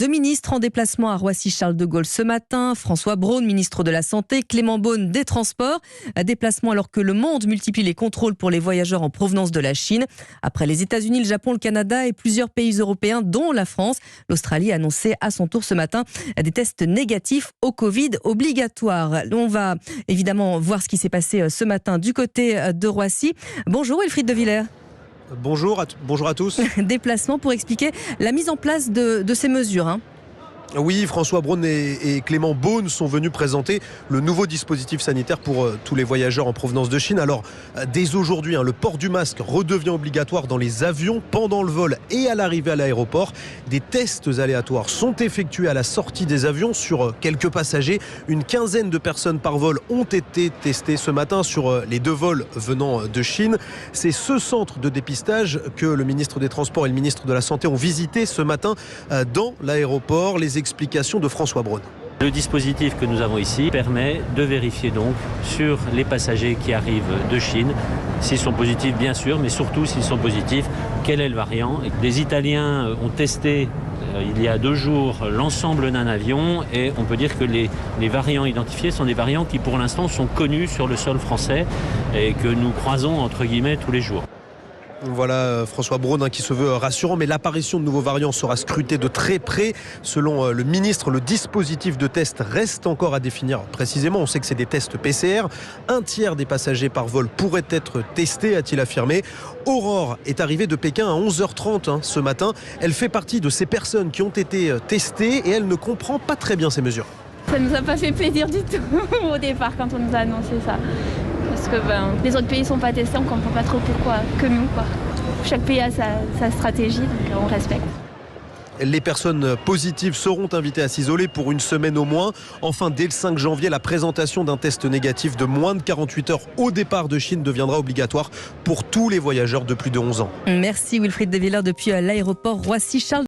Deux ministres en déplacement à Roissy-Charles de Gaulle ce matin. François Braun, ministre de la Santé, Clément Beaune des Transports. Déplacement alors que le monde multiplie les contrôles pour les voyageurs en provenance de la Chine. Après les États-Unis, le Japon, le Canada et plusieurs pays européens, dont la France, l'Australie a annoncé à son tour ce matin des tests négatifs au Covid obligatoires. On va évidemment voir ce qui s'est passé ce matin du côté de Roissy. Bonjour Wilfried de Villers. Bonjour à tous. Déplacement pour expliquer la mise en place de ces mesures. Oui, François Braun et Clément Beaune sont venus présenter le nouveau dispositif sanitaire pour tous les voyageurs en provenance de Chine. Alors, dès aujourd'hui, le port du masque redevient obligatoire dans les avions, pendant le vol et à l'arrivée à l'aéroport. Des tests aléatoires sont effectués à la sortie des avions sur quelques passagers. Une quinzaine de personnes par vol ont été testées ce matin sur les deux vols venant de Chine. C'est ce centre de dépistage que le ministre des Transports et le ministre de la Santé ont visité ce matin dans l'aéroport. Les explications de François Braun. Le dispositif que nous avons ici permet de vérifier donc sur les passagers qui arrivent de Chine, s'ils sont positifs bien sûr, mais surtout s'ils sont positifs, quel est le variant. Les Italiens ont testé il y a 2 jours l'ensemble d'un avion et on peut dire que les variants identifiés sont des variants qui pour l'instant sont connus sur le sol français et que nous croisons entre guillemets tous les jours. Voilà François Braun qui se veut rassurant, mais l'apparition de nouveaux variants sera scrutée de très près. Selon le ministre, le dispositif de test reste encore à définir précisément. On sait que c'est des tests PCR. 1/3 des passagers par vol pourraient être testés, a-t-il affirmé. Aurore est arrivée de Pékin à 11h30 ce matin. Elle fait partie de ces personnes qui ont été testées et elle ne comprend pas très bien ces mesures. Ça ne nous a pas fait plaisir du tout au départ quand on nous a annoncé ça. Parce que les autres pays ne sont pas testés, on ne comprend pas trop pourquoi que nous. Chaque pays a sa stratégie, donc on respecte. Les personnes positives seront invitées à s'isoler pour une semaine au moins. Enfin, dès le 5 janvier, la présentation d'un test négatif de moins de 48 heures au départ de Chine deviendra obligatoire pour tous les voyageurs de plus de 11 ans. Merci Wilfried de Villers depuis l'aéroport Roissy-Charles.